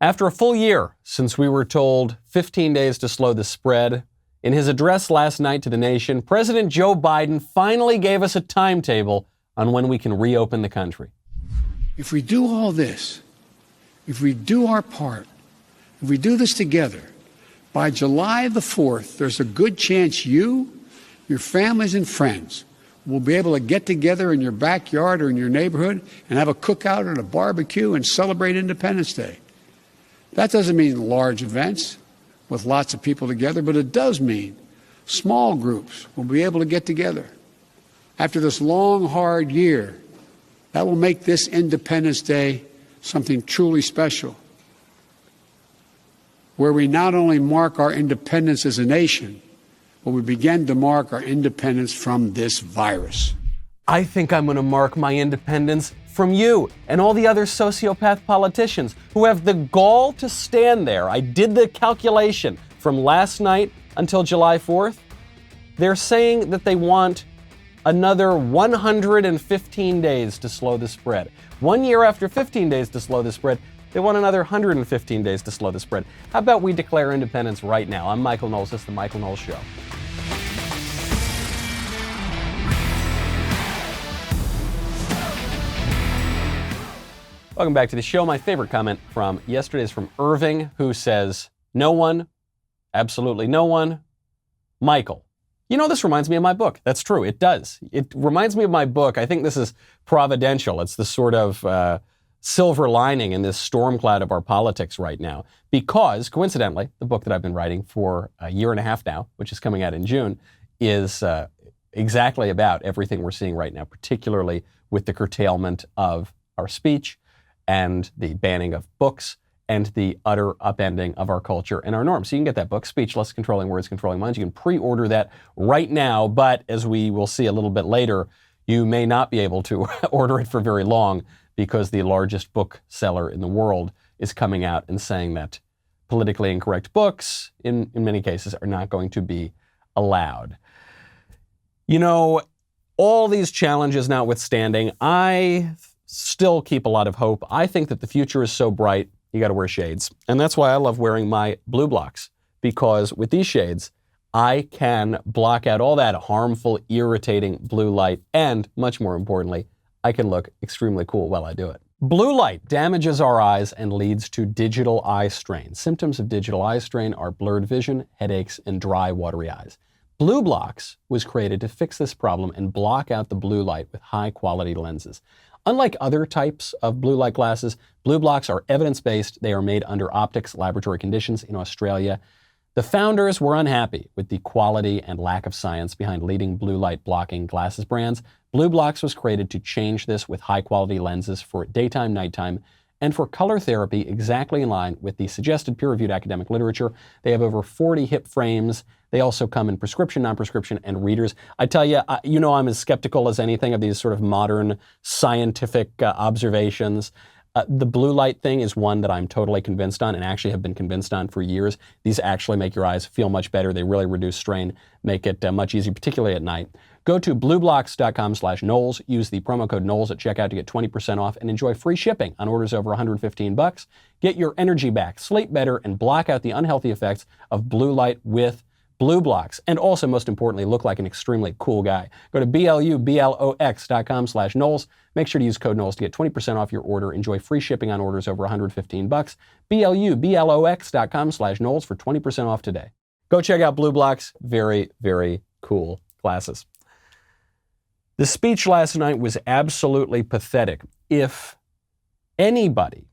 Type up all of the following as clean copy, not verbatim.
After a full year since we were told 15 days to slow the spread, in his address last night to the nation, President Joe Biden finally gave us a timetable on when we can reopen the country. If we do all this, if we do our part, if we do this together, by July the 4th, there's a good chance you, your families and friends will be able to get together in your backyard or in your neighborhood and have a cookout and a barbecue and celebrate Independence Day. That doesn't mean large events with lots of people together, but it does mean small groups will be able to get together. After this long, hard year, that will make this Independence Day something truly special, where we not only mark our independence as a nation, but we begin to mark our independence from this virus. I think I'm going to mark my independence from you and all the other sociopath politicians who have the gall to stand there. I did the calculation from last night until July 4th. They're saying that they want another 115 days to slow the spread. 1 year after 15 days to slow the spread, they want another 115 days to slow the spread. How about we declare independence right now? I'm Michael Knowles. This is The Michael Knowles Show. Welcome back to the show. My favorite comment from yesterday is from Irving, who says, "No one, absolutely no one, Michael." You know, this reminds me of my book. That's true. It does. It reminds me of my book. I think this is providential. It's the sort of silver lining in this storm cloud of our politics right now. Because, coincidentally, the book that I've been writing for a year and a half now, which is coming out in June, is exactly about everything we're seeing right now, particularly with the curtailment of our speech and the banning of books and the utter upending of our culture and our norms. So you can get that book, Speechless, Controlling Words, Controlling Minds. You can pre-order that right now, but as we will see a little bit later, you may not be able to order it for very long because the largest bookseller in the world is coming out and saying that politically incorrect books, in many cases, are not going to be allowed. You know, all these challenges notwithstanding, I still keep a lot of hope. I think that the future is so bright, you got to wear shades. And that's why I love wearing my blue blocks, because with these shades, I can block out all that harmful, irritating blue light, and much more importantly, I can look extremely cool while I do it. Blue light damages our eyes and leads to digital eye strain. Symptoms of digital eye strain are blurred vision, headaches, and dry, watery eyes. Blue Blocks was created to fix this problem and block out the blue light with high-quality lenses. Unlike other types of blue light glasses, Blue Blocks are evidence-based. They are made under optics laboratory conditions in Australia. The founders were unhappy with the quality and lack of science behind leading blue light blocking glasses brands. Blue Blocks was created to change this with high-quality lenses for daytime, nighttime, and for color therapy exactly in line with the suggested peer-reviewed academic literature. They have over 40 hip frames. They also come in prescription, non-prescription, and readers. I tell you, you know I'm as skeptical as anything of these sort of modern scientific observations. The blue light thing is one that I'm totally convinced on and actually have been convinced on for years. These actually make your eyes feel much better. They really reduce strain, make it much easier, particularly at night. Go to blueblocks.com/Knowles. Use the promo code Knowles at checkout to get 20% off and enjoy free shipping on orders over $115. Get your energy back, sleep better, and block out the unhealthy effects of blue light with Blue Blocks. And also, most importantly, look like an extremely cool guy. Go to BLUBLOX.com/Knowles. Make sure to use code Knowles to get 20% off your order. Enjoy free shipping on orders over $115. BLUBLOX.com/Knowles for 20% off today. Go check out Blue Blocks. Very, very cool glasses. The speech last night was absolutely pathetic. If anybody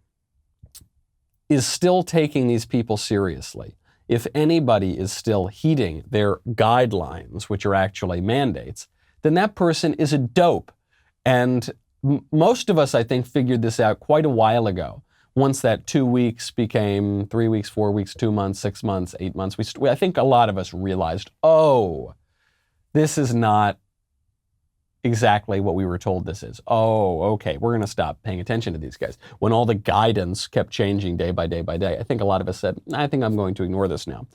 is still taking these people seriously, if anybody is still heeding their guidelines, which are actually mandates, then that person is a dope. And most of us, I think, figured this out quite a while ago. Once that 2 weeks became 3 weeks, 4 weeks, 2 months, 6 months, 8 months, I think a lot of us realized, oh, this is not exactly what we were told this is. Oh, okay, we're going to stop paying attention to these guys. When all the guidance kept changing day by day by day, I think a lot of us said, I think I'm going to ignore this now.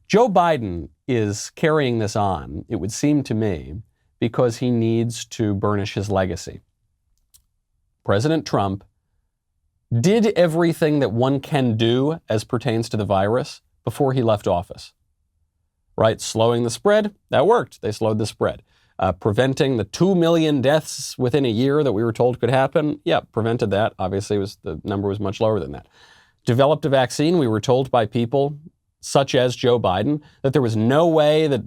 Joe Biden is carrying this on, it would seem to me, because he needs to burnish his legacy. President Trump did everything that one can do as pertains to the virus before he left office. Right? Slowing the spread, that worked. They slowed the spread. Preventing the 2 million deaths within a year that we were told could happen, yeah, prevented that. Obviously, the number was much lower than that. Developed a vaccine. We were told by people such as Joe Biden that there was no way that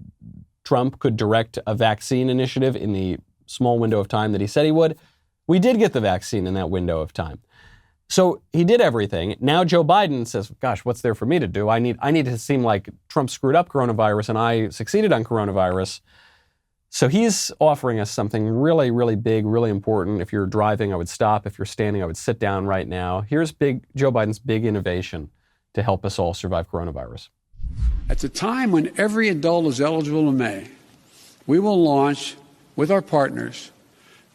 Trump could direct a vaccine initiative in the small window of time that he said he would. We did get the vaccine in that window of time. So he did everything. Now Joe Biden says, gosh, what's there for me to do? I need to seem like Trump screwed up coronavirus and I succeeded on coronavirus. So he's offering us something really, really big, really important. If you're driving, I would stop. If you're standing, I would sit down right now. Here's Joe Biden's big innovation to help us all survive coronavirus. At the time when every adult is eligible in May, we will launch, with our partners,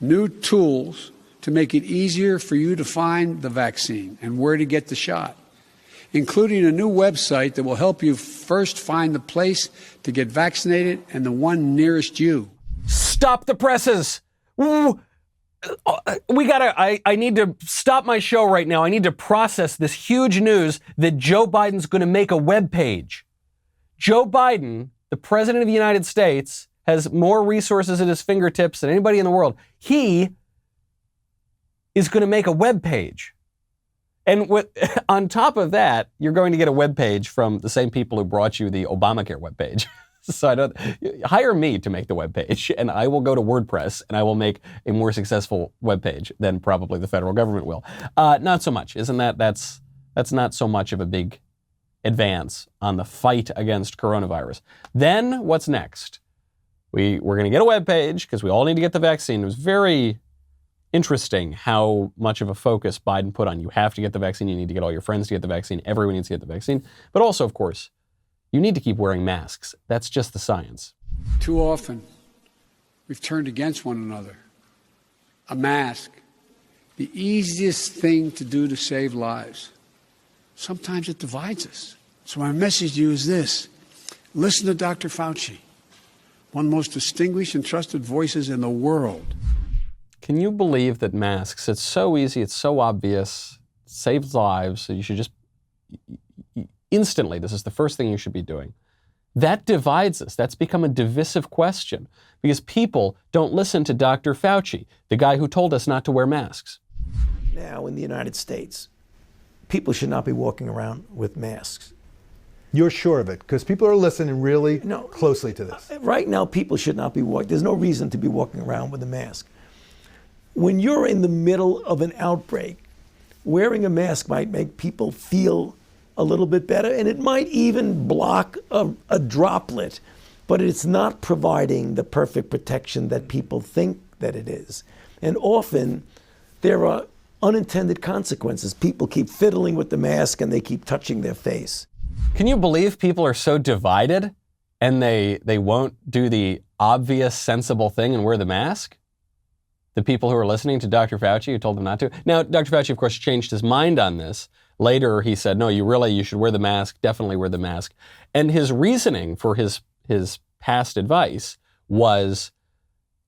new tools to make it easier for you to find the vaccine and where to get the shot, including a new website that will help you first find the place to get vaccinated and the one nearest you. Stop the presses. I need to stop my show right now. I need to process this huge news that Joe Biden's going to make a web page. Joe Biden, the president of the United States, has more resources at his fingertips than anybody in the world. He is going to make a web page. And on top of that, you're going to get a web page from the same people who brought you the Obamacare web page. So hire me to make the web page, and I will go to WordPress and I will make a more successful web page than probably the federal government will. Not so much, isn't that? That's not so much of a big advance on the fight against coronavirus. Then what's next? We're going to get a web page because we all need to get the vaccine. It was very interesting how much of a focus Biden put on you have to get the vaccine, you need to get all your friends to get the vaccine, everyone needs to get the vaccine. But also, of course, you need to keep wearing masks. That's just the science. Too often, we've turned against one another. A mask, the easiest thing to do to save lives. Sometimes it divides us. So my message to you is this. Listen to Dr. Fauci, one of the most distinguished and trusted voices in the world. Can you believe that masks, it's so easy, it's so obvious, it saves lives, so you should just instantly, this is the first thing you should be doing. That divides us. That's become a divisive question because people don't listen to Dr. Fauci, the guy who told us not to wear masks. Now in the United States, people should not be walking around with masks. You're sure of it? Because people are listening really closely to this. Right now, people should not be walking. There's no reason to be walking around with a mask. When you're in the middle of an outbreak, wearing a mask might make people feel a little bit better, and it might even block a droplet, but it's not providing the perfect protection that people think that it is. And often, there are unintended consequences. People keep fiddling with the mask and they keep touching their face. Can you believe people are so divided and they won't do the obvious, sensible thing and wear the mask? The people who are listening to Dr. Fauci who told them not to. Now, Dr. Fauci, of course, changed his mind on this. Later, he said, no, you should wear the mask, definitely wear the mask. And his reasoning for his past advice was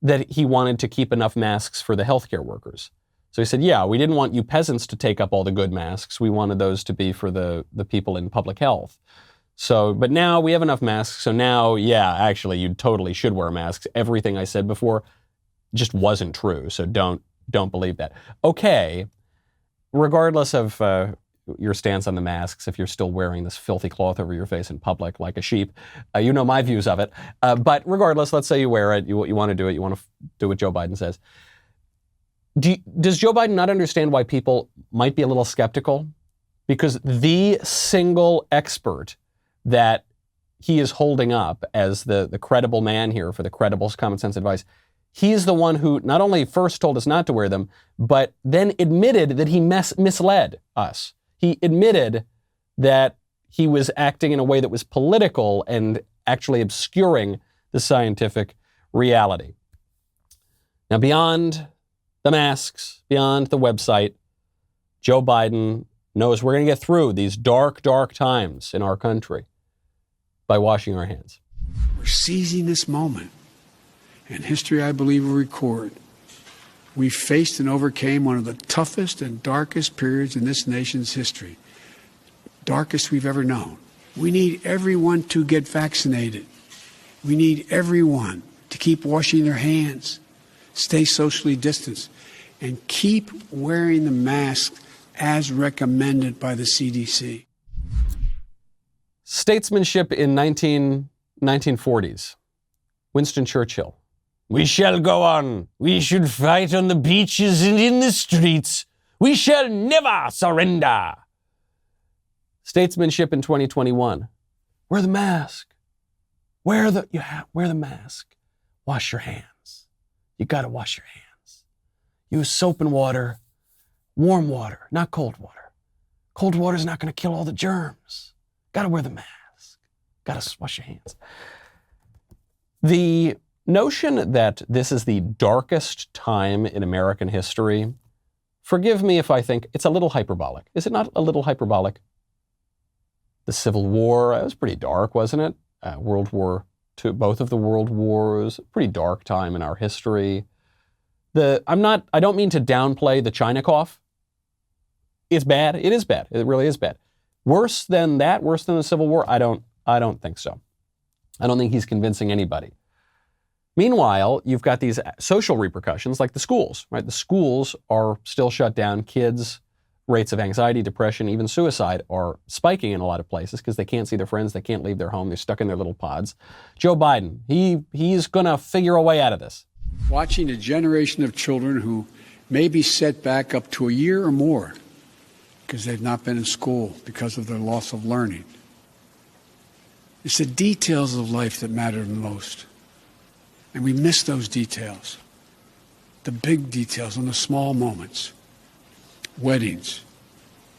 that he wanted to keep enough masks for the healthcare workers. So he said, yeah, we didn't want you peasants to take up all the good masks. We wanted those to be for the people in public health. So, but now we have enough masks. So now, yeah, actually, you totally should wear masks. Everything I said before just wasn't true. So don't believe that. Okay, regardless of your stance on the masks, if you're still wearing this filthy cloth over your face in public like a sheep, you know my views of it. But regardless, let's say you wear it, you want to do it, you want to do what Joe Biden says. Does Joe Biden not understand why people might be a little skeptical? Because the single expert that he is holding up as the credible man here for the credible common sense advice, he's the one who not only first told us not to wear them, but then admitted that he misled us. He admitted that he was acting in a way that was political and actually obscuring the scientific reality. Now, beyond the masks, beyond the website, Joe Biden knows we're going to get through these dark, dark times in our country by washing our hands. We're seizing this moment, and history, I believe, will record we faced and overcame one of the toughest and darkest periods in this nation's history, darkest we've ever known. We need everyone to get vaccinated. We need everyone to keep washing their hands, stay socially distanced, and keep wearing the mask as recommended by the CDC. Statesmanship in 1940s. Winston Churchill. We shall go on. We should fight on the beaches and in the streets. We shall never surrender. Statesmanship in 2021. Wear the mask. Wear the mask. Wash your hands. You got to wash your hands. Use soap and water. Warm water, not cold water. Cold water is not going to kill all the germs. Got to wear the mask. Got to wash your hands. The notion that this is the darkest time in American history, forgive me if I think it's a little hyperbolic. Is it not a little hyperbolic? The Civil War, it was pretty dark, wasn't it? World War II, both of the world wars, pretty dark time in our history. I don't mean to downplay the China cough. It's bad. It is bad. It really is bad. Worse than that, worse than the Civil War? I don't think so. I don't think he's convincing anybody. Meanwhile, you've got these social repercussions like the schools, right? The schools are still shut down. Kids' rates of anxiety, depression, even suicide are spiking in a lot of places because they can't see their friends. They can't leave their home. They're stuck in their little pods. Joe Biden, he's going to figure a way out of this. Watching a generation of children who may be set back up to a year or more because they've not been in school because of their loss of learning. It's the details of life that matter the most. And we miss those details, the big details and the small moments. Weddings,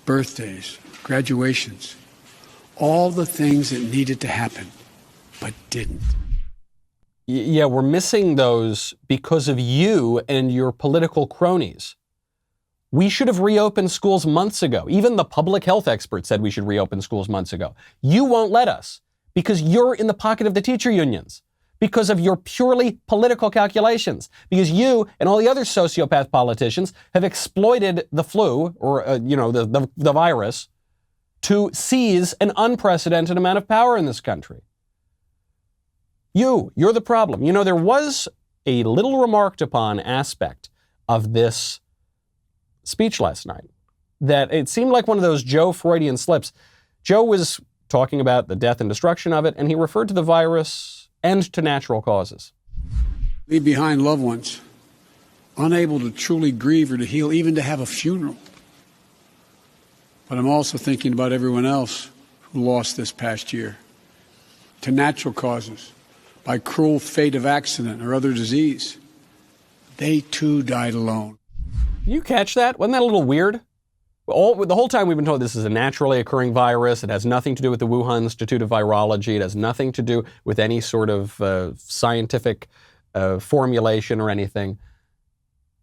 birthdays, graduations, all the things that needed to happen, but didn't. Yeah, we're missing those because of you and your political cronies. We should have reopened schools months ago. Even the public health experts said we should reopen schools months ago. You won't let us because you're in the pocket of the teacher unions, because of your purely political calculations, because you and all the other sociopath politicians have exploited the flu or, the virus to seize an unprecedented amount of power in this country. You're the problem. You know, there was a little remarked upon aspect of this speech last night that it seemed like one of those Joe Freudian slips. Joe was talking about the death and destruction of it, and he referred to the virus and to natural causes. Leave behind loved ones, unable to truly grieve or to heal, even to have a funeral. But I'm also thinking about everyone else who lost this past year to natural causes, by cruel fate of accident or other disease. They too died alone. You catch that? Wasn't that a little weird? The whole time we've been told this is a naturally occurring virus. It has nothing to do with the Wuhan Institute of Virology. It has nothing to do with any sort of scientific formulation or anything.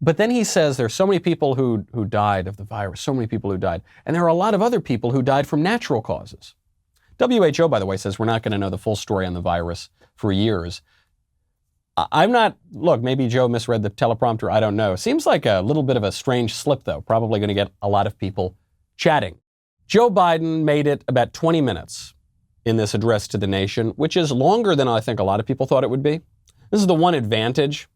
But then he says there's so many people who died of the virus, so many people who died. And there are a lot of other people who died from natural causes. WHO, by the way, says we're not going to know the full story on the virus for years. Look, maybe Joe misread the teleprompter, I don't know. Seems like a little bit of a strange slip, though. Probably going to get a lot of people chatting. Joe Biden made it about 20 minutes in this address to the nation, which is longer than I think a lot of people thought it would be. This is the one advantage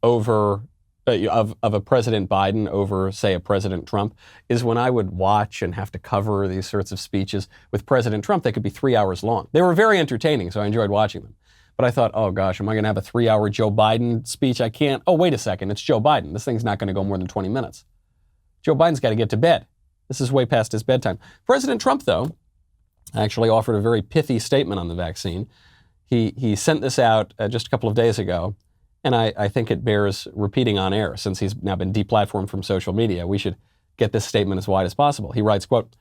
over of a President Biden over, say, a President Trump, is when I would watch and have to cover these sorts of speeches with President Trump, they could be 3 hours long. They were very entertaining, so I enjoyed watching them. But I thought, oh gosh, am I going to have a 3-hour Joe Biden speech? I can't. Oh, wait a second. It's Joe Biden. This thing's not going to go more than 20 minutes. Joe Biden's got to get to bed. This is way past his bedtime. President Trump, though, actually offered a very pithy statement on the vaccine. He sent this out just a couple of days ago, and I think it bears repeating on air since he's now been deplatformed from social media. We should get this statement as wide as possible. He writes, quote,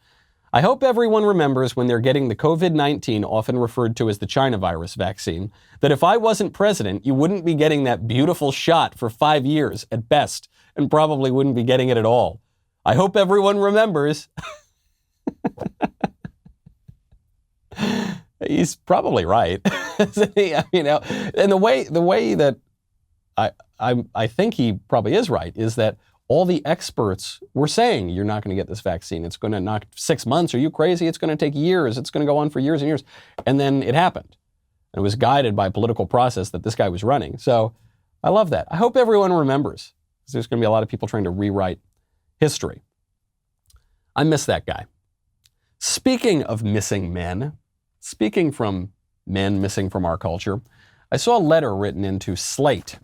I hope everyone remembers when they're getting the COVID-19, often referred to as the China virus vaccine, that if I wasn't president, you wouldn't be getting that beautiful shot for 5 years at best, and probably wouldn't be getting it at all. I hope everyone remembers. He's probably right. And the way that I think he probably is right, is that all the experts were saying you're not going to get this vaccine. It's going to knock 6 months. Are you crazy? It's going to take years. It's going to go on for years and years. And then it happened. And it was guided by a political process that this guy was running. So I love that. I hope everyone remembers, because there's going to be a lot of people trying to rewrite history. I miss that guy. Speaking of missing men, speaking from men missing from our culture, I saw a letter written into Slate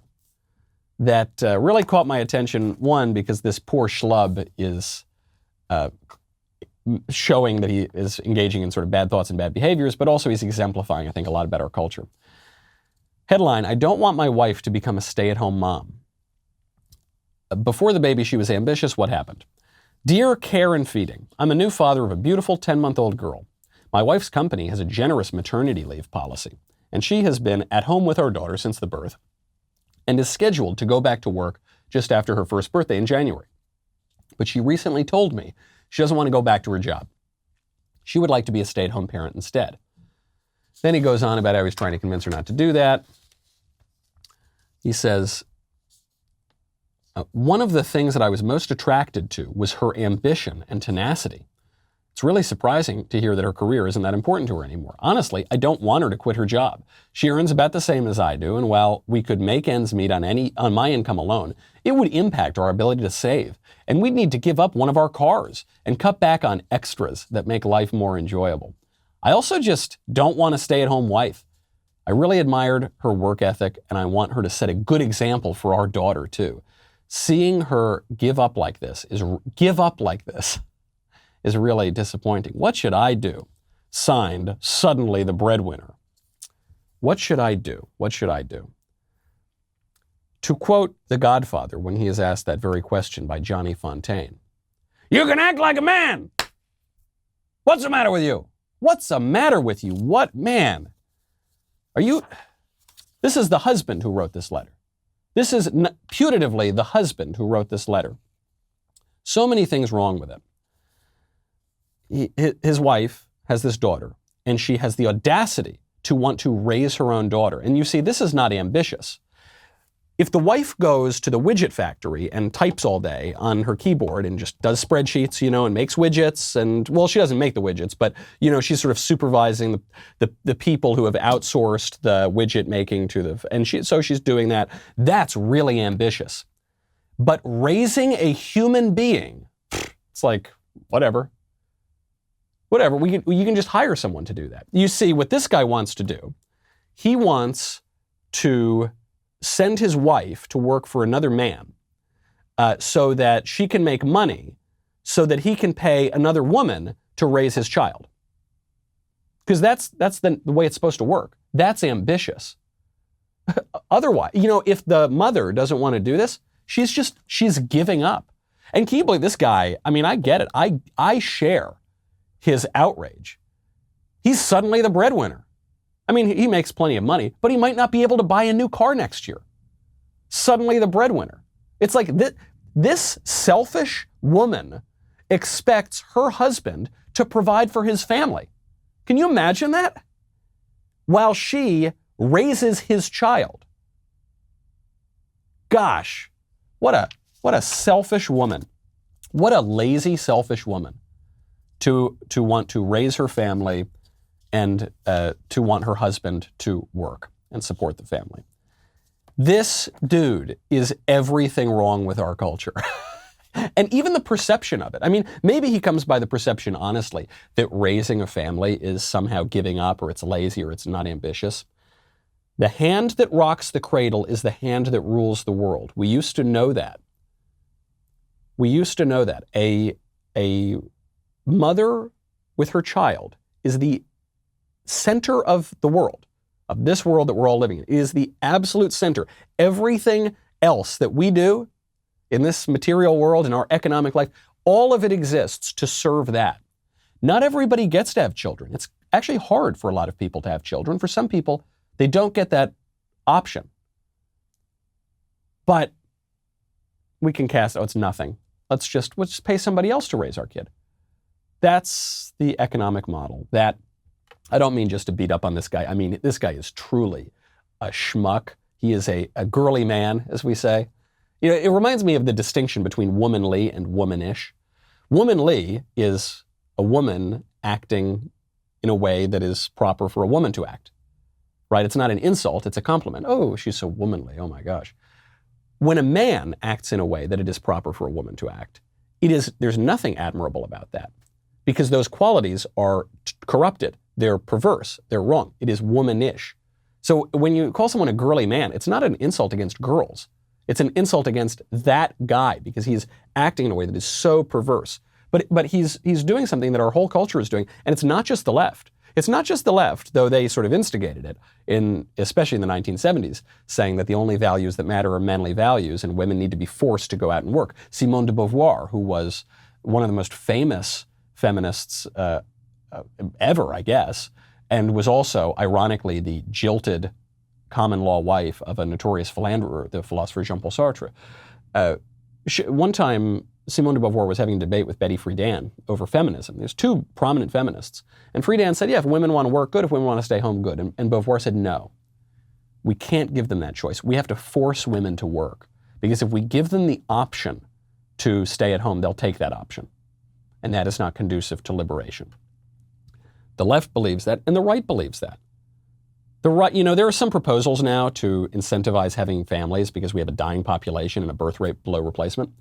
that really caught my attention. One, because this poor schlub is showing that he is engaging in sort of bad thoughts and bad behaviors, but also he's exemplifying, I think, a lot about our culture. Headline, I don't want my wife to become a stay-at-home mom. Before the baby, she was ambitious. What happened? Dear Care and Feeding, I'm a new father of a beautiful 10-month-old girl. My wife's company has a generous maternity leave policy, and she has been at home with our daughter since the birth and is scheduled to go back to work just after her first birthday in January. But she recently told me she doesn't want to go back to her job. She would like to be a stay-at-home parent instead. Then he goes on about how he's trying to convince her not to do that. He says, one of the things that I was most attracted to was her ambition and tenacity. It's really surprising to hear that her career isn't that important to her anymore. Honestly, I don't want her to quit her job. She earns about the same as I do, and while we could make ends meet on my income alone, it would impact our ability to save, and we'd need to give up one of our cars and cut back on extras that make life more enjoyable. I also just don't want a stay-at-home wife. I really admired her work ethic, and I want her to set a good example for our daughter, too. Seeing her give up like this is really disappointing. What should I do? Signed, suddenly the breadwinner. What should I do? What should I do? To quote The Godfather when he is asked that very question by Johnny Fontaine, you can act like a man. What's the matter with you? What's the matter with you? What man? This is the husband who wrote this letter. This is putatively the husband who wrote this letter. So many things wrong with it. His wife has this daughter, and she has the audacity to want to raise her own daughter. And you see, this is not ambitious. If the wife goes to the widget factory and types all day on her keyboard and just does spreadsheets, and makes widgets, and, well, she doesn't make the widgets, but, she's sort of supervising the people who have outsourced the widget making so she's doing that. That's really ambitious. But raising a human being, it's like, whatever, you can just hire someone to do that. You see, what this guy wants to do, he wants to send his wife to work for another man so that she can make money so that he can pay another woman to raise his child. Because that's the way it's supposed to work. That's ambitious. Otherwise, if the mother doesn't want to do this, she's giving up. And can you believe this guy? I mean, I get it. I share his outrage. He's suddenly the breadwinner. I mean, he makes plenty of money, but he might not be able to buy a new car next year. Suddenly the breadwinner. It's like this selfish woman expects her husband to provide for his family. Can you imagine that? While she raises his child. Gosh, what a selfish woman. What a lazy, selfish woman to want to raise her family and to want her husband to work and support the family. This dude is everything wrong with our culture. And even the perception of it. I mean, maybe he comes by the perception, honestly, that raising a family is somehow giving up, or it's lazy, or it's not ambitious. The hand that rocks the cradle is the hand that rules the world. We used to know that. A mother with her child is the center of the world, of this world that we're all living in. It is the absolute center. Everything else that we do in this material world, in our economic life, all of it exists to serve that. Not everybody gets to have children. It's actually hard for a lot of people to have children. For some people, they don't get that option. But we can it's nothing. Let's just pay somebody else to raise our kid. That's the economic model. That, I don't mean just to beat up on this guy. I mean, this guy is truly a schmuck. He is a girly man, as we say. You know, it reminds me of the distinction between womanly and womanish. Womanly is a woman acting in a way that is proper for a woman to act, right? It's not an insult, it's a compliment. Oh, she's so womanly, oh my gosh. When a man acts in a way that it is proper for a woman to act, there's nothing admirable about that, because those qualities are corrupted, they're perverse, they're wrong. It is womanish. So when you call someone a girly man, it's not an insult against girls. It's an insult against that guy, because he's acting in a way that is so perverse. But he's doing something that our whole culture is doing, and it's not just the left. It's not just the left, though they sort of instigated it, especially in the 1970s, saying that the only values that matter are manly values and women need to be forced to go out and work. Simone de Beauvoir, who was one of the most famous feminists ever, I guess, and was also, ironically, the jilted common law wife of a notorious philanderer, the philosopher Jean-Paul Sartre. One time, Simone de Beauvoir was having a debate with Betty Friedan over feminism. There's two prominent feminists. And Friedan said, yeah, if women want to work, good. If women want to stay home, good. And Beauvoir said, no. We can't give them that choice. We have to force women to work. Because if we give them the option to stay at home, they'll take that option. And that is not conducive to liberation. The left believes that, and the right believes that. The right, there are some proposals now to incentivize having families because we have a dying population and a birth rate below replacement.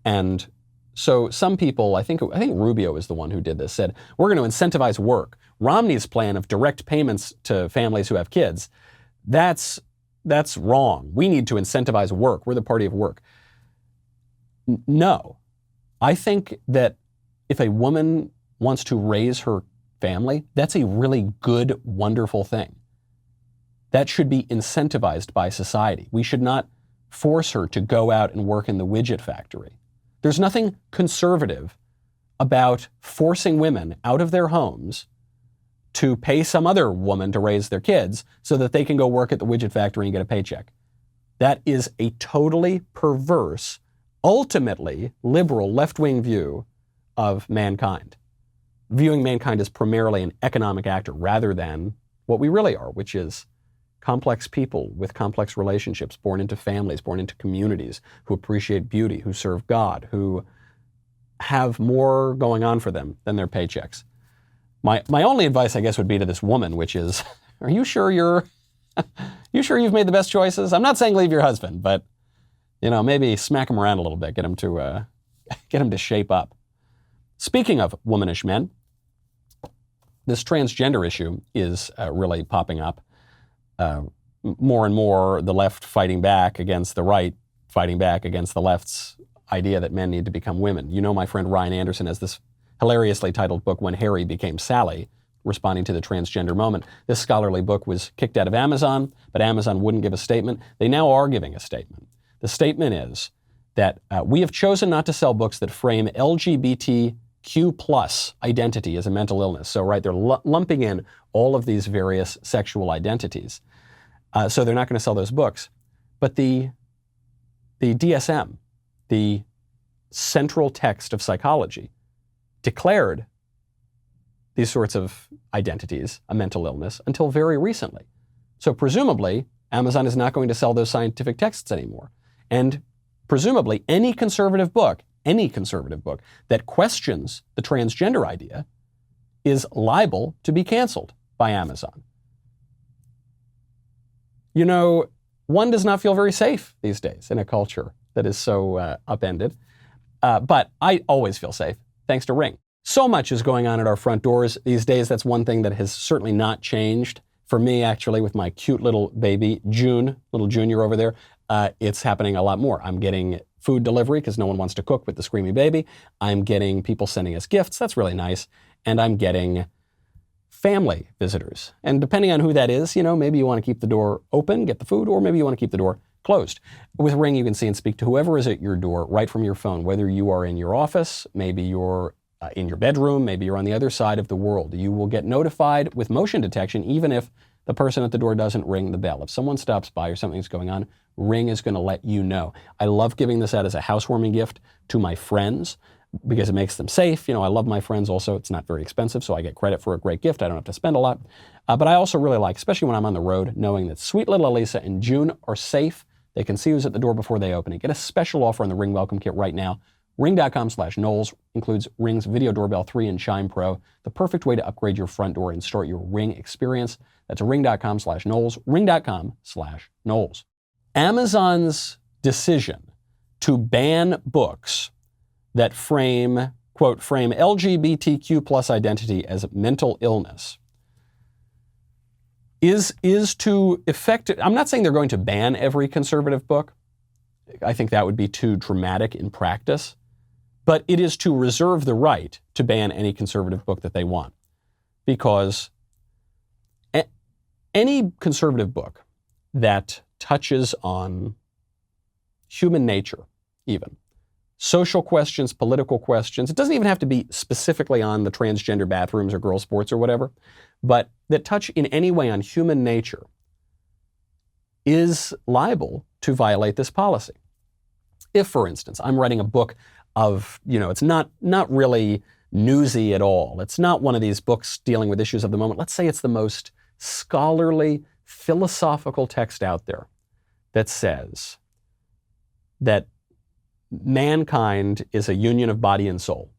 And so some people, I think Rubio is the one who did this, said, we're going to incentivize work. Romney's plan of direct payments to families who have kids, that's wrong. We need to incentivize work. We're the party of work. No. I think that if a woman wants to raise her family, that's a really good, wonderful thing. That should be incentivized by society. We should not force her to go out and work in the widget factory. There's nothing conservative about forcing women out of their homes to pay some other woman to raise their kids so that they can go work at the widget factory and get a paycheck. That is a totally perverse, ultimately liberal left-wing view of mankind, viewing mankind as primarily an economic actor rather than what we really are, which is complex people with complex relationships, born into families, born into communities, who appreciate beauty, who serve God, who have more going on for them than their paychecks. My only advice, I guess, would be to this woman, which is, are you sure you've made the best choices? I'm not saying leave your husband, but maybe smack him around a little bit, get him to shape up. Speaking of womanish men, this transgender issue is really popping up. More and more, the left fighting back against the right, fighting back against the left's idea that men need to become women. My friend Ryan Anderson has this hilariously titled book, When Harry Became Sally, responding to the transgender moment. This scholarly book was kicked out of Amazon, but Amazon wouldn't give a statement. They now are giving a statement. The statement is that we have chosen not to sell books that frame LGBTQ plus identity as a mental illness. So, right, they're lumping in all of these various sexual identities. So they're not going to sell those books. But the DSM, the central text of psychology, declared these sorts of identities a mental illness until very recently. So presumably, Amazon is not going to sell those scientific texts anymore. And presumably, any conservative book that questions the transgender idea is liable to be canceled by Amazon. One does not feel very safe these days in a culture that is so upended. But I always feel safe, thanks to Ring. So much is going on at our front doors these days. That's one thing that has certainly not changed. For me, actually, with my cute little baby, little Junior over there, it's happening a lot more. I'm getting food delivery because no one wants to cook with the screamy baby. I'm getting people sending us gifts. That's really nice. And I'm getting family visitors. And depending on who that is, maybe you want to keep the door open, get the food, or maybe you want to keep the door closed. With Ring, you can see and speak to whoever is at your door right from your phone, whether you are in your office, maybe you're in your bedroom, maybe you're on the other side of the world. You will get notified with motion detection even if the person at the door doesn't ring the bell. If someone stops by or something's going on, Ring is going to let you know. I love giving this out as a housewarming gift to my friends. because it makes them safe. I love my friends also. It's not very expensive, so I get credit for a great gift. I don't have to spend a lot. But I also really like, especially when I'm on the road, knowing that sweet little Elisa and June are safe. They can see who's at the door before they open it. Get a special offer on the Ring Welcome Kit right now. Ring.com/Knowles includes Ring's Video Doorbell 3 and Chime Pro, the perfect way to upgrade your front door and start your Ring experience. That's Ring.com/Knowles, Ring.com/Knowles. Amazon's decision to ban books that frame LGBTQ plus identity as mental illness is to effect. I'm not saying they're going to ban every conservative book. I think that would be too dramatic in practice. But it is to reserve the right to ban any conservative book that they want. Because any conservative book that touches on human nature, even, social questions, political questions, it doesn't even have to be specifically on the transgender bathrooms or girls' sports or whatever, but that touch in any way on human nature is liable to violate this policy. If, for instance, I'm writing a book of, it's not really newsy at all. It's not one of these books dealing with issues of the moment. Let's say it's the most scholarly, philosophical text out there that says that mankind is a union of body and soul.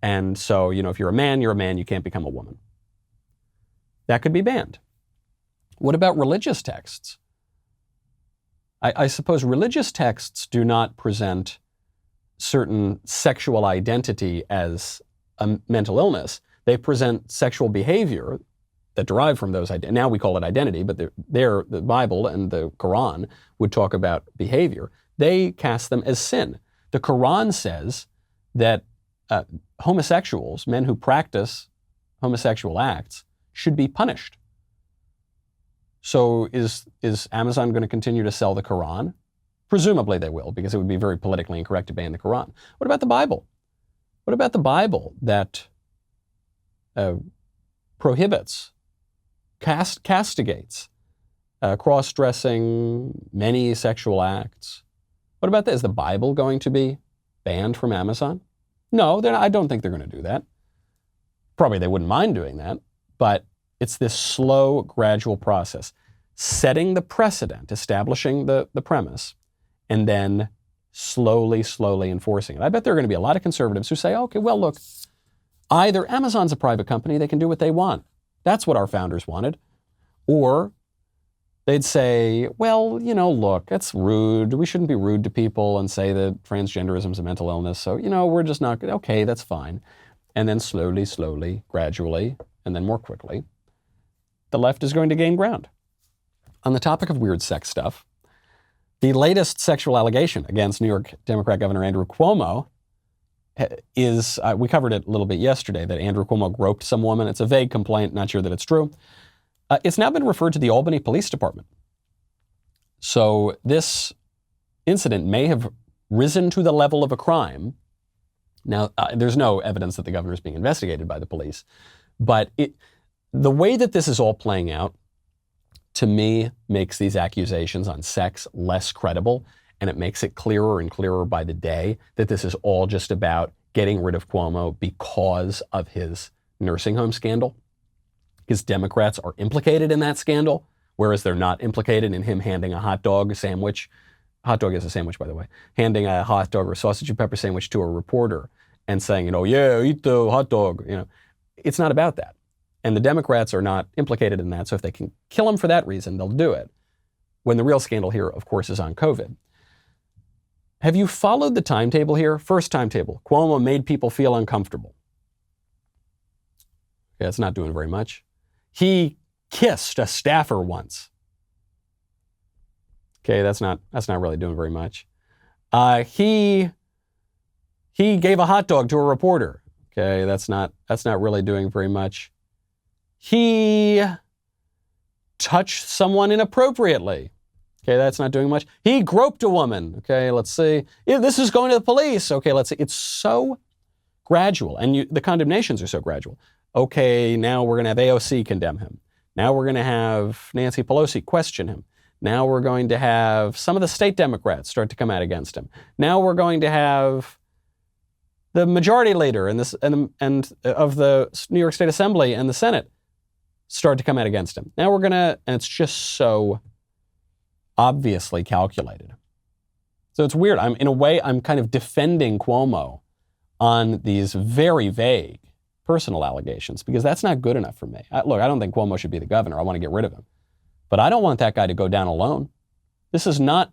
And so, if you're a man, you can't become a woman. That could be banned. What about religious texts? I suppose religious texts do not present certain sexual identity as a mental illness. They present sexual behavior that derive from those identities. Now we call it identity, but the Bible and the Quran would talk about behavior. They cast them as sin. The Quran says that homosexuals, men who practice homosexual acts, should be punished. So is Amazon going to continue to sell the Quran? Presumably they will, because it would be very politically incorrect to ban the Quran. What about the Bible? What about the Bible that prohibits, castigates cross-dressing, many sexual acts? What about that? Is the Bible going to be banned from Amazon? No, I don't think they're going to do that. Probably they wouldn't mind doing that, but it's this slow, gradual process, setting the precedent, establishing the premise, and then slowly enforcing it. I bet there are going to be a lot of conservatives who say, okay, well, look, either Amazon's a private company, they can do what they want. That's what our founders wanted. Or they'd say, well, look, that's rude. We shouldn't be rude to people and say that transgenderism is a mental illness. So, we're just not, okay, that's fine. And then slowly, gradually, and then more quickly, the left is going to gain ground. On the topic of weird sex stuff, the latest sexual allegation against New York Democrat Governor Andrew Cuomo is, we covered it a little bit yesterday, that Andrew Cuomo groped some woman. It's a vague complaint, not sure that it's true. It's now been referred to the Albany Police Department. So this incident may have risen to the level of a crime. Now, there's no evidence that the governor is being investigated by the police, but the way that this is all playing out, to me, makes these accusations on sex less credible, and it makes it clearer and clearer by the day that this is all just about getting rid of Cuomo because of his nursing home scandal. Because Democrats are implicated in that scandal, whereas they're not implicated in him handing a hot dog sandwich. Hot dog is a sandwich, by the way. Handing a hot dog or sausage and pepper sandwich to a reporter and saying, yeah, eat the hot dog. It's not about that. And the Democrats are not implicated in that. So if they can kill him for that reason, they'll do it. When the real scandal here, of course, is on COVID. Have you followed the timetable here? First timetable, Cuomo made people feel uncomfortable. Okay, that's not doing very much. He kissed a staffer once. Okay, that's not really doing very much. He gave a hot dog to a reporter. Okay, that's not really doing very much. He touched someone inappropriately. Okay, that's not doing much. He groped a woman. Okay, let's see. This is going to the police. Okay, let's see. It's so gradual, and the condemnations are so gradual. Okay, now we're going to have AOC condemn him. Now we're going to have Nancy Pelosi question him. Now we're going to have some of the state Democrats start to come out against him. Now we're going to have the majority leader and of the New York State Assembly and the Senate start to come out against him. Now and it's just so obviously calculated. So it's weird. In a way, I'm kind of defending Cuomo on these very vague personal allegations because that's not good enough for me. Look, I don't think Cuomo should be the governor. I want to get rid of him. But I don't want that guy to go down alone. This is not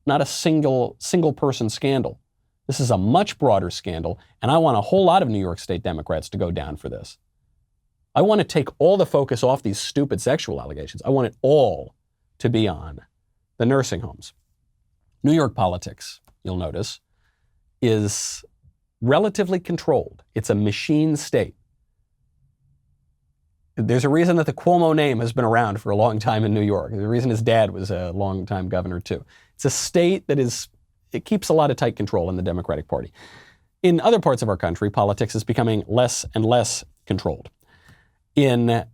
a single person scandal. This is a much broader scandal, and I want a whole lot of New York State Democrats to go down for this. I want to take all the focus off these stupid sexual allegations. I want it all to be on the nursing homes. New York politics, you'll notice, is relatively controlled. It's a machine state. There's a reason that the Cuomo name has been around for a long time in New York. There's a reason his dad was a long-time governor, too. It's a state that it keeps a lot of tight control in the Democratic Party. In other parts of our country, politics is becoming less and less controlled. In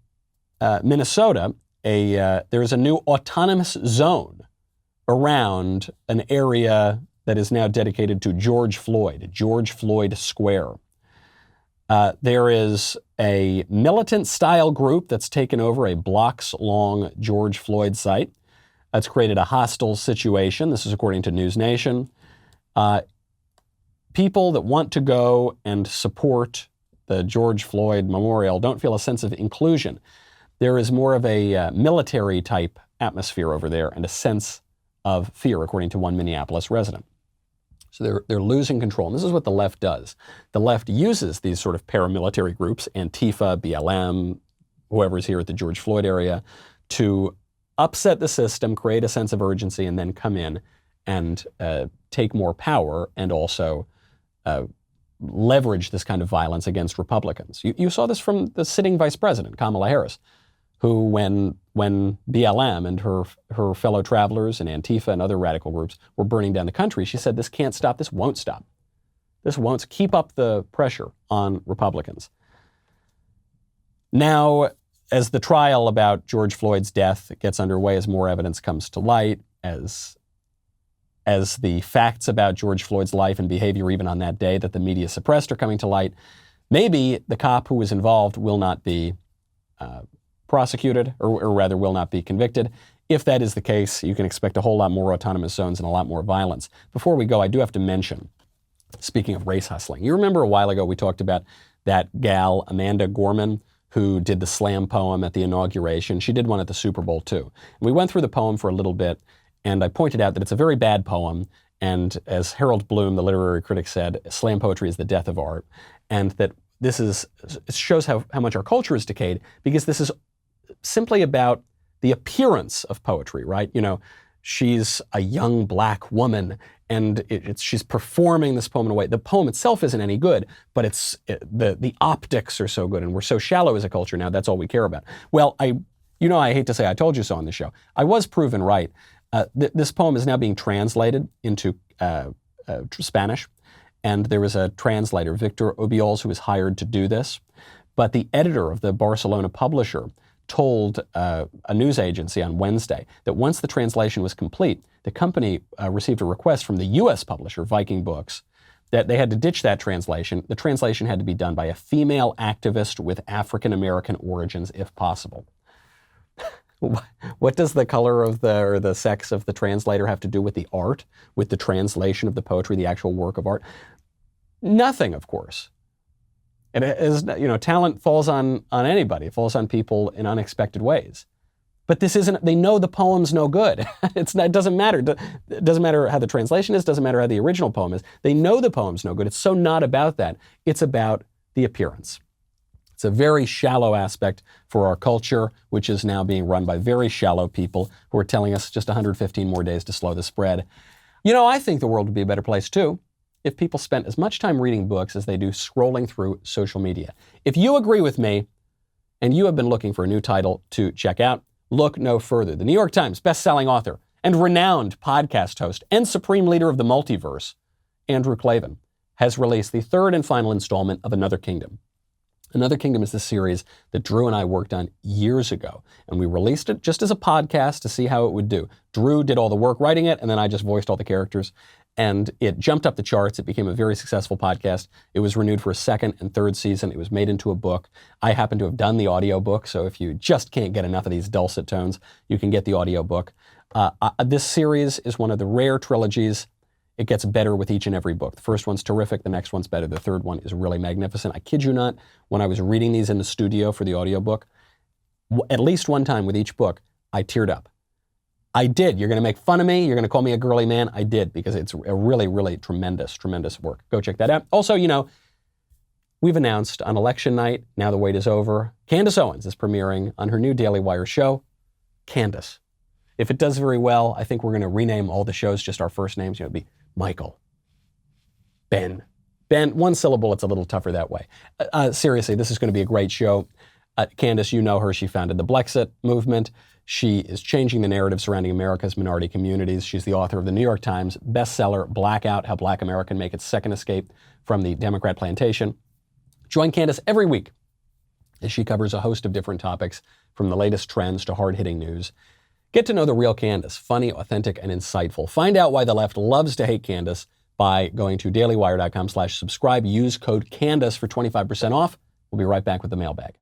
Minnesota, there is a new autonomous zone around an area that is now dedicated to George Floyd Square. There is a militant-style group that's taken over a blocks-long George Floyd site. That's created a hostile situation. This is according to News Nation. People that want to go and support the George Floyd Memorial don't feel a sense of inclusion. There is more of a military-type atmosphere over there and a sense of fear, according to one Minneapolis resident. So they're losing control. And this is what the left does. The left uses these sort of paramilitary groups, Antifa, BLM, whoever's here at the George Floyd area, to upset the system, create a sense of urgency, and then come in and take more power and also leverage this kind of violence against Republicans. You saw this from the sitting vice president, Kamala Harris, who when BLM and her fellow travelers and Antifa and other radical groups were burning down the country, she said, this can't stop, this won't stop. This won't keep up the pressure on Republicans. Now, as the trial about George Floyd's death gets underway, as more evidence comes to light, as the facts about George Floyd's life and behavior even on that day that the media suppressed are coming to light, maybe the cop who was involved will not be prosecuted, or rather will not be convicted. If that is the case, you can expect a whole lot more autonomous zones and a lot more violence. Before we go, I do have to mention, speaking of race hustling, you remember a while ago we talked about that gal, Amanda Gorman, who did the slam poem at the inauguration. She did one at the Super Bowl too. And we went through the poem for a little bit, and I pointed out that it's a very bad poem, and as Harold Bloom, the literary critic, said, slam poetry is the death of art, and that it shows how much our culture is decayed, because this is simply about the appearance of poetry, right? You know, she's a young black woman, and she's performing this poem in a way. The poem itself isn't any good, but the optics are so good, and we're so shallow as a culture now. That's all we care about. Well, I hate to say I told you so on the show. I was proven right. This poem is now being translated into Spanish, and there was a translator, Victor Obiols, who was hired to do this. But the editor of the Barcelona publisher told a news agency on Wednesday that once the translation was complete, the company received a request from the U.S. publisher, Viking Books, that they had to ditch that translation. The translation had to be done by a female activist with African-American origins, if possible. What does the color of or the sex of the translator have to do with the art, with the translation of the poetry, the actual work of art? Nothing, of course. It is, talent falls on anybody. It falls on people in unexpected ways. But this isn't, they know the poem's no good. It doesn't matter. It doesn't matter how the translation is, doesn't matter how the original poem is. They know the poem's no good. It's so not about that. It's about the appearance. It's a very shallow aspect for our culture, which is now being run by very shallow people who are telling us just 115 more days to slow the spread. I think the world would be a better place too if people spent as much time reading books as they do scrolling through social media. If you agree with me, and you have been looking for a new title to check out, look no further. The New York Times best-selling author and renowned podcast host and supreme leader of the multiverse, Andrew Klavan, has released the third and final installment of Another Kingdom. Another Kingdom is the series that Drew and I worked on years ago, and we released it just as a podcast to see how it would do. Drew did all the work writing it, and then I just voiced all the characters. and it jumped up the charts. It became a very successful podcast. It was renewed for a second and third season. It was made into a book. I happen to have done the audiobook, so if you just can't get enough of these dulcet tones, you can get the audiobook. This series is one of the rare trilogies. It gets better with each and every book. The first one's terrific. The next one's better. The third one is really magnificent. I kid you not, when I was reading these in the studio for the audiobook, at least one time with each book, I teared up. I did. You're going to make fun of me. You're going to call me a girly man. I did, because it's a really, really tremendous, tremendous work. Go check that out. Also, we've announced on election night, now the wait is over, Candace Owens is premiering on her new Daily Wire show, Candace. If it does very well, I think we're going to rename all the shows just our first names. It'd be Michael, Ben. Ben, one syllable, it's a little tougher that way. Seriously, this is going to be a great show. Candace, you know her. She founded the Blexit movement. She is changing the narrative surrounding America's minority communities. She's the author of the New York Times bestseller, Blackout, How Black America Can Make Its Second Escape from the Democrat Plantation. Join Candace every week as she covers a host of different topics, from the latest trends to hard-hitting news. Get to know the real Candace, funny, authentic, and insightful. Find out why the left loves to hate Candace by going to dailywire.com/subscribe. Use code Candace for 25% off. We'll be right back with the mailbag.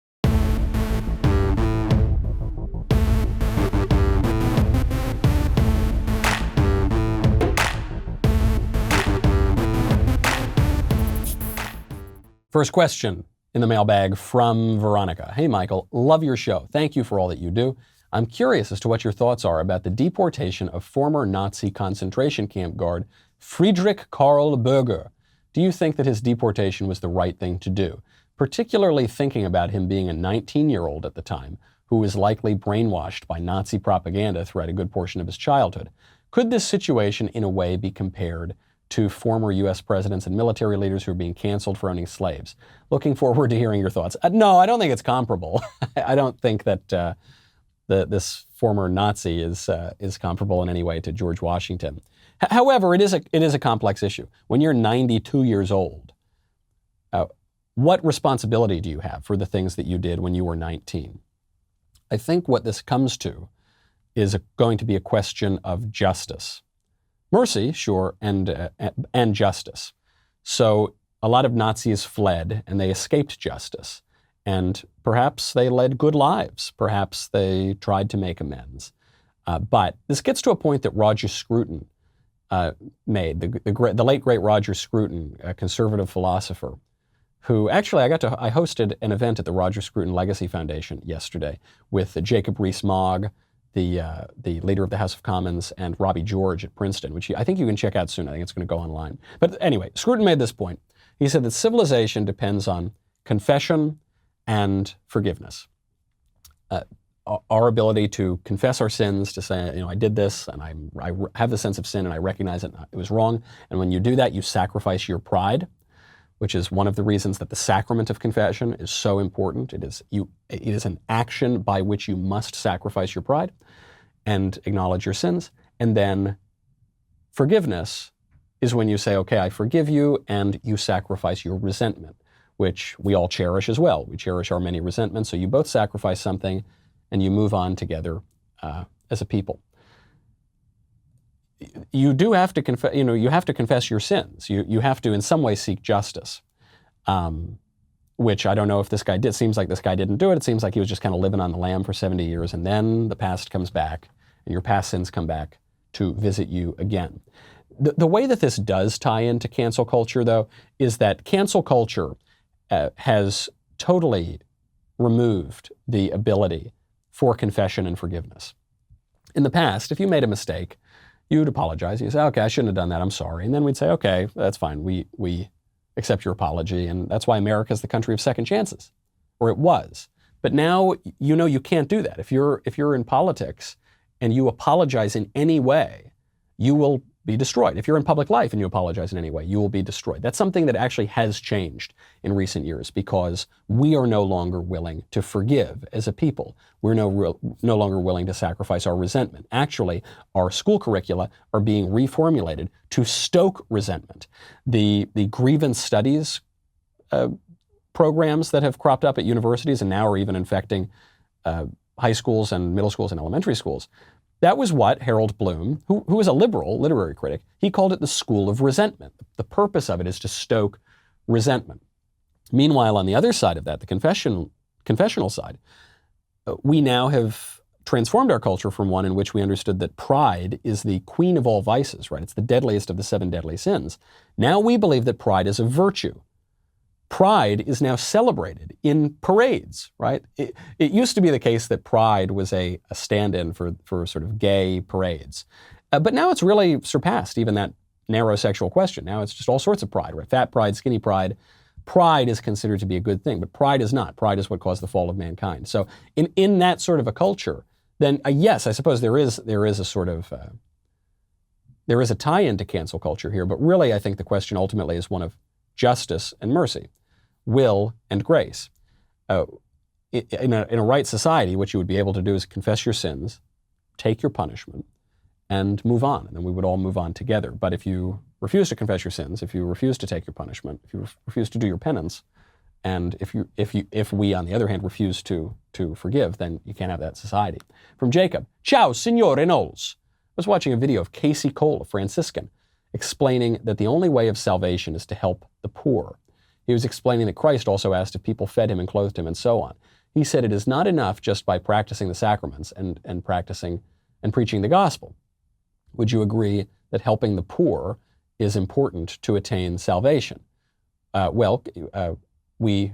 First question in the mailbag from Veronica. Hey, Michael, love your show. Thank you for all that you do. I'm curious as to what your thoughts are about the deportation of former Nazi concentration camp guard Friedrich Karl Berger. Do you think that his deportation was the right thing to do? Particularly thinking about him being a 19-year-old at the time, who was likely brainwashed by Nazi propaganda throughout a good portion of his childhood. Could this situation in a way be compared to former U.S. presidents and military leaders who are being canceled for owning slaves? Looking forward to hearing your thoughts. No, I don't think it's comparable. I don't think that this former Nazi is comparable in any way to George Washington. However, it is a complex issue. When you're 92 years old, what responsibility do you have for the things that you did when you were 19? I think what this comes to is going to be a question of justice. Mercy, sure, and justice. So a lot of Nazis fled and they escaped justice. And perhaps they led good lives. Perhaps they tried to make amends. But this gets to a point that Roger Scruton made, the late, great Roger Scruton, a conservative philosopher, who actually I hosted an event at the Roger Scruton Legacy Foundation yesterday with Jacob Rees-Mogg, the leader of the House of Commons, and Robbie George at Princeton, which I think you can check out soon. I think it's going to go online. But anyway, Scruton made this point. He said that civilization depends on confession and forgiveness. Our ability to confess our sins, to say, I did this, and I have the sense of sin, and I recognize it was wrong. And when you do that, you sacrifice your pride, which is one of the reasons that the sacrament of confession is so important. It is an action by which you must sacrifice your pride and acknowledge your sins. And then forgiveness is when you say, okay, I forgive you, and you sacrifice your resentment, which we all cherish as well. We cherish our many resentments. So you both sacrifice something and you move on together as a people. You do have to confess, you have to confess your sins. You have to in some way seek justice, which I don't know if this guy did. It seems like this guy didn't do it. It seems like he was just kind of living on the lam for 70 years, and then the past comes back and your past sins come back to visit you again. The way that this does tie into cancel culture, though, is that cancel culture has totally removed the ability for confession and forgiveness. In the past, if you made a mistake, you'd apologize. You'd say, okay, I shouldn't have done that. I'm sorry. And then we'd say, okay, that's fine. We accept your apology. And that's why America is the country of second chances, or it was. But now, you can't do that. If you're in politics and you apologize in any way, you will be destroyed. If you're in public life and you apologize in any way, you will be destroyed. That's something that actually has changed in recent years, because we are no longer willing to forgive as a people. We're no longer willing to sacrifice our resentment. Actually, our school curricula are being reformulated to stoke resentment. The grievance studies programs that have cropped up at universities and now are even infecting high schools and middle schools and elementary schools That was what Harold Bloom, who was a liberal literary critic, he called it the school of resentment. The purpose of it is to stoke resentment. Meanwhile, on the other side of that, the confessional side, we now have transformed our culture from one in which we understood that pride is the queen of all vices, right? It's the deadliest of the 7 deadly sins. Now we believe that pride is a virtue. Pride is now celebrated in parades, right? It used to be the case that pride was a stand-in for sort of gay parades. But now it's really surpassed even that narrow sexual question. Now it's just all sorts of pride, right? Fat pride, skinny pride. Pride is considered to be a good thing, but pride is not. Pride is what caused the fall of mankind. So in that sort of a culture, then yes, I suppose there is a sort of, there is a tie-in to cancel culture here, but really I think the question ultimately is one of justice and mercy, will and grace. In a right society, what you would be able to do is confess your sins, take your punishment, and move on, and then we would all move on together. But if you refuse to confess your sins, if you refuse to take your punishment, if you refuse to do your penance, and if we, on the other hand, refuse to forgive, then you can't have that society. From Jacob, ciao, signore Knowles. I was watching a video of Casey Cole, a Franciscan, explaining that the only way of salvation is to help the poor. He was explaining that Christ also asked if people fed him and clothed him and so on. He said it is not enough just by practicing the sacraments and practicing and preaching the gospel. Would you agree that helping the poor is important to attain salvation? We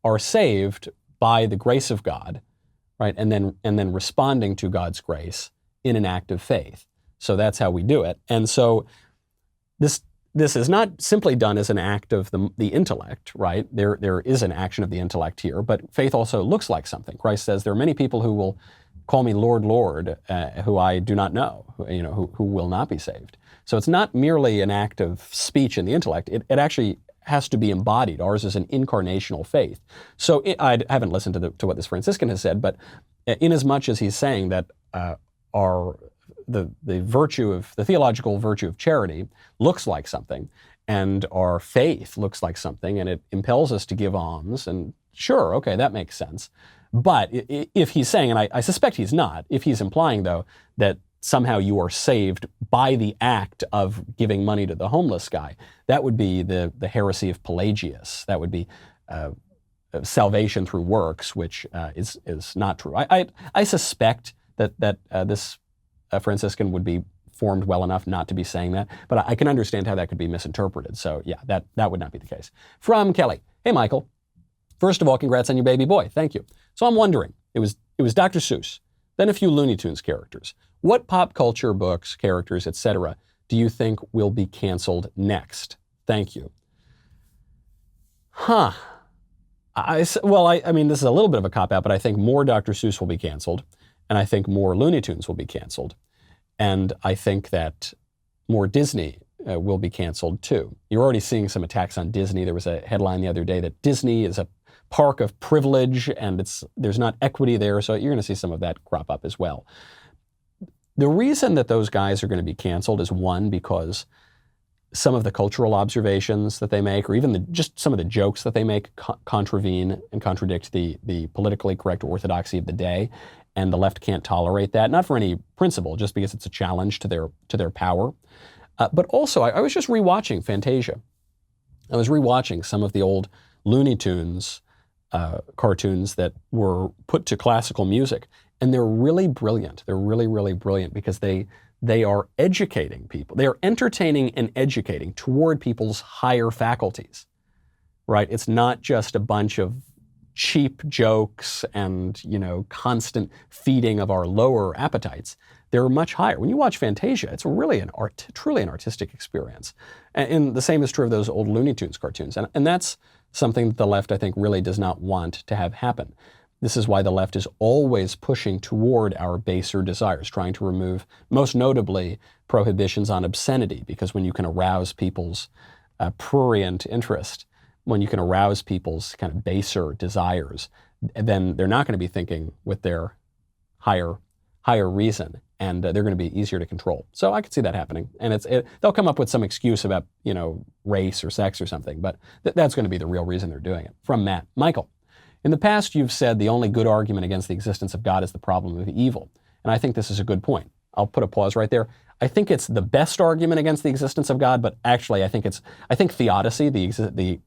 are saved by the grace of God, right? And then responding to God's grace in an act of faith. So that's how we do it. And so this is not simply done as an act of the intellect, right? There is an action of the intellect here, but faith also looks like something. Christ says there are many people who will call me Lord, Lord, who I do not know, who will not be saved. So it's not merely an act of speech in the intellect. It actually has to be embodied. Ours is an incarnational faith. So I haven't listened to what this Franciscan has said, but in as much as he's saying that the theological virtue of charity looks like something, and our faith looks like something, and it impels us to give alms, and sure, okay, that makes sense. But if he's saying, and I suspect he's not, if he's implying, though, that somehow you are saved by the act of giving money to the homeless guy, that would be the heresy of Pelagius. That would be salvation through works, which is not true. I suspect that this Franciscan would be formed well enough not to be saying that, but I can understand how that could be misinterpreted. So yeah, that would not be the case. From Kelly, hey Michael, first of all, congrats on your baby boy. Thank you. So I'm wondering, it was Dr. Seuss, then a few Looney Tunes characters. What pop culture books, characters, etc., do you think will be canceled next? Thank you. I mean, this is a little bit of a cop-out, but I think more Dr. Seuss will be canceled, and I think more Looney Tunes will be canceled, and I think that more Disney will be canceled too. You're already seeing some attacks on Disney. There was a headline the other day that Disney is a park of privilege, and there's not equity there, so you're going to see some of that crop up as well. The reason that those guys are going to be canceled is, one, because some of the cultural observations that they make, or even just some of the jokes that they make, contravene and contradict the politically correct orthodoxy of the day, and the left can't tolerate that, not for any principle, just because it's a challenge to their power. But also, I was just rewatching Fantasia. I was rewatching some of the old Looney Tunes cartoons that were put to classical music, and they're really brilliant. They're really, really brilliant because they are educating people. They are entertaining and educating toward people's higher faculties, right? It's not just a bunch of cheap jokes and, constant feeding of our lower appetites. They're much higher. When you watch Fantasia, it's really truly an artistic experience. And the same is true of those old Looney Tunes cartoons. And that's something that the left, I think, really does not want to have happen. This is why the left is always pushing toward our baser desires, trying to remove, most notably, prohibitions on obscenity, because when you can arouse people's prurient interest, when you can arouse people's kind of baser desires, then they're not going to be thinking with their higher reason, and they're going to be easier to control. So I could see that happening, and they'll come up with some excuse about race or sex or something, but that's going to be the real reason they're doing it. From Matt, Michael, in the past you've said the only good argument against the existence of God is the problem of evil, and I think this is a good point. I'll put a pause right there. I think it's the best argument against the existence of God, but actually I think theodicy, the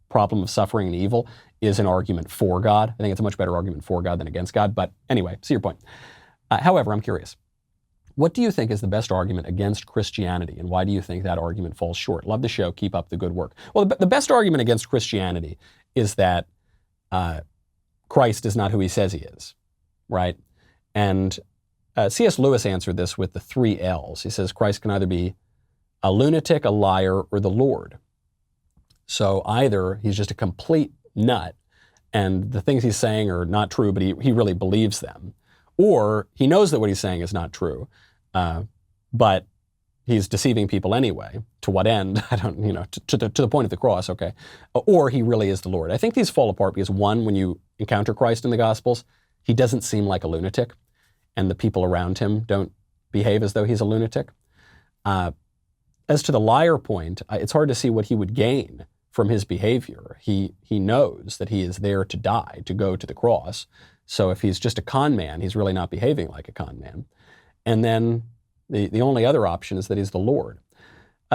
problem of suffering and evil, is an argument for God. I think it's a much better argument for God than against God. But anyway, see your point. However, I'm curious. What do you think is the best argument against Christianity, and why do you think that argument falls short? Love the show. Keep up the good work. Well, the best argument against Christianity is that Christ is not who he says he is, right? And C.S. Lewis answered this with the 3 L's. He says Christ can either be a lunatic, a liar, or the Lord. So either he's just a complete nut, and the things he's saying are not true, but he really believes them, or he knows that what he's saying is not true, but he's deceiving people anyway. To what end? I don't, to the point of the cross, okay. Or he really is the Lord. I think these fall apart because, one, when you encounter Christ in the Gospels, he doesn't seem like a lunatic, and the people around him don't behave as though he's a lunatic. As to the liar point, it's hard to see what he would gain from his behavior. He knows that he is there to die, to go to the cross. So if he's just a con man, he's really not behaving like a con man. And then the only other option is that he's the Lord.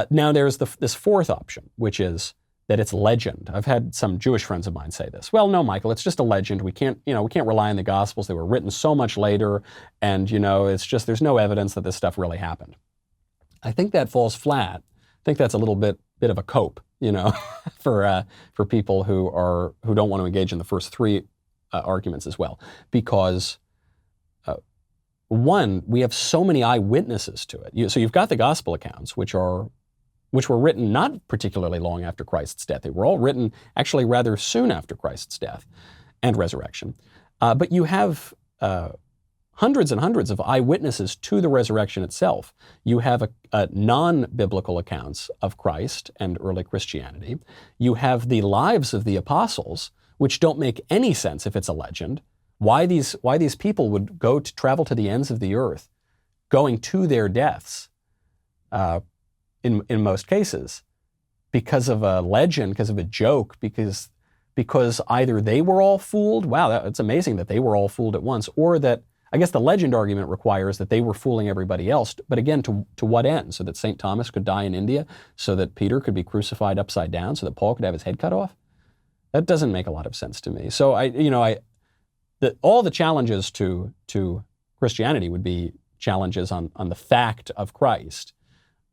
Now there's this fourth option, which is that it's legend. I've had some Jewish friends of mine say this. Well, no, Michael, it's just a legend. We can't rely on the Gospels. They were written so much later, and it's just there's no evidence that this stuff really happened. I think that falls flat. I think that's a little bit of a cope, for people who don't want to engage in the first 3 arguments as well, because one, we have so many eyewitnesses to it. So you've got the gospel accounts, which were written not particularly long after Christ's death. They were all written actually rather soon after Christ's death and resurrection. But you have hundreds and hundreds of eyewitnesses to the resurrection itself. You have non-biblical accounts of Christ and early Christianity. You have the lives of the apostles, which don't make any sense if it's a legend. Why these people would travel to the ends of the earth, going to their deaths, in most cases, because of a legend, because of a joke, because either they were all fooled. Wow, it's amazing that they were all fooled at once, or that, I guess the legend argument requires that they were fooling everybody else. But again, to what end? So that St. Thomas could die in India, so that Peter could be crucified upside down, so that Paul could have his head cut off? That doesn't make a lot of sense to me. So all the challenges to Christianity would be challenges on the fact of Christ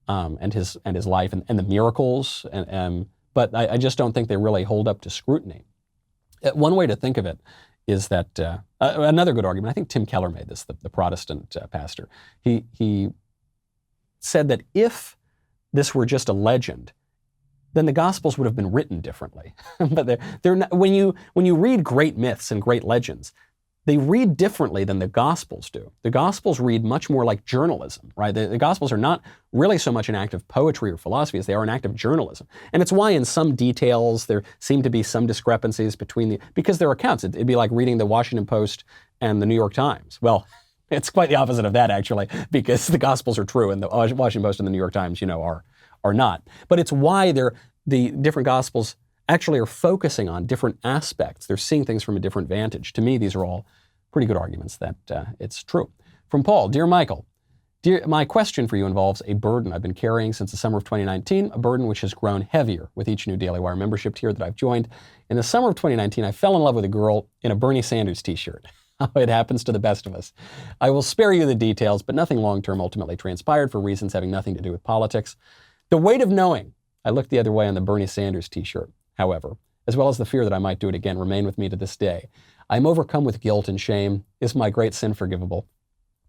and his life and the miracles, but I just don't think they really hold up to scrutiny. One way to think of it is that another good argument, I think Tim Keller made this, the Protestant pastor. He said that if this were just a legend, then the Gospels would have been written differently. But they're not, when you read great myths and great legends, they read differently than the Gospels do. The Gospels read much more like journalism, right? The Gospels are not really so much an act of poetry or philosophy as they are an act of journalism. And it's why in some details there seem to be some discrepancies because they're accounts. It'd be like reading the Washington Post and the New York Times. Well, it's quite the opposite of that, actually, because the Gospels are true and the Washington Post and the New York Times, are not. But it's why the different Gospels actually are focusing on different aspects. They're seeing things from a different vantage. To me, these are all pretty good arguments that it's true. From Paul, Dear Michael, my question for you involves a burden I've been carrying since the summer of 2019, a burden which has grown heavier with each new Daily Wire membership tier that I've joined. In the summer of 2019, I fell in love with a girl in a Bernie Sanders t-shirt. It happens to the best of us. I will spare you the details, but nothing long-term ultimately transpired for reasons having nothing to do with politics. The weight of knowing I looked the other way on the Bernie Sanders t-shirt, however, as well as the fear that I might do it again, remain with me to this day. I am overcome with guilt and shame. Is my great sin forgivable?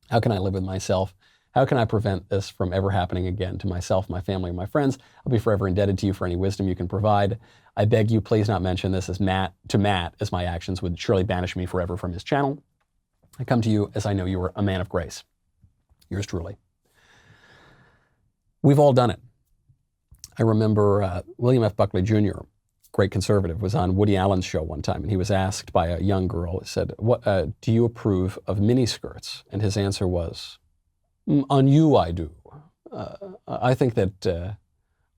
How can I live with myself? How can I prevent this from ever happening again to myself, my family, and my friends? I'll be forever indebted to you for any wisdom you can provide. I beg you, please not mention this as Matt, as my actions would surely banish me forever from his channel. I come to you as I know you are a man of grace. Yours truly. We've all done it. I remember William F. Buckley Jr., great conservative, was on Woody Allen's show one time, and he was asked by a young girl, he said, "What do you approve of miniskirts?" And his answer was, "On you, I do. I think that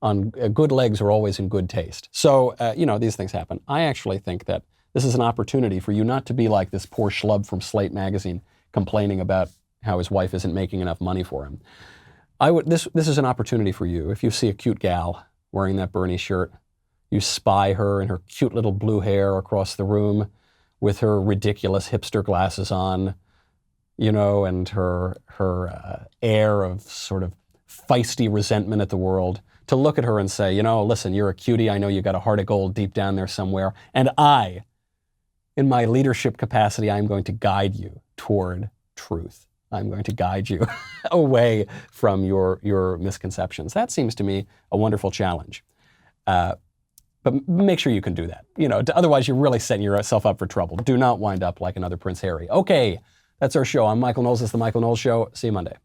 on good legs are always in good taste." So, these things happen. I actually think that this is an opportunity for you not to be like this poor schlub from Slate magazine complaining about how his wife isn't making enough money for him. This is an opportunity for you. If you see a cute gal wearing that Bernie shirt, you spy her and her cute little blue hair across the room with her ridiculous hipster glasses on, and her air of sort of feisty resentment at the world, to look at her and say, listen, you're a cutie. I know you got a heart of gold deep down there somewhere. And I, in my leadership capacity, I'm going to guide you toward truth. I'm going to guide you away from your misconceptions. That seems to me a wonderful challenge. But make sure you can do that. Otherwise you're really setting yourself up for trouble. Do not wind up like another Prince Harry. Okay, that's our show. I'm Michael Knowles. It's The Michael Knowles Show. See you Monday.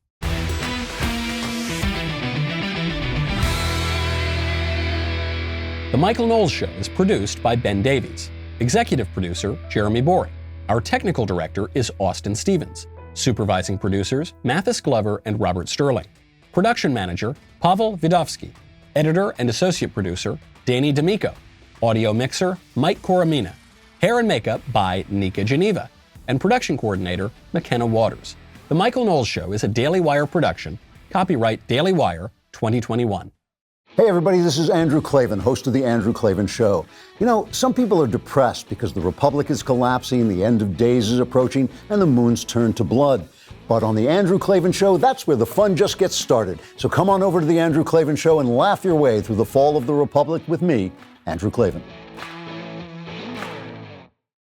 The Michael Knowles Show is produced by Ben Davies. Executive producer, Jeremy Boring. Our technical director is Austin Stevens. Supervising producers, Mathis Glover and Robert Sterling. Production manager, Pavel Vidovsky. Editor and associate producer, Danny D'Amico. Audio mixer, Mike Coromina. Hair and makeup by Nika Geneva. And production coordinator, McKenna Waters. The Michael Knowles Show is a Daily Wire production. Copyright Daily Wire 2021. Hey everybody, this is Andrew Klavan, host of The Andrew Klavan Show. Some people are depressed because the Republic is collapsing, the end of days is approaching, and the moon's turned to blood. But on The Andrew Klavan Show, that's where the fun just gets started. So come on over to The Andrew Klavan Show and laugh your way through the fall of the Republic with me, Andrew Klavan.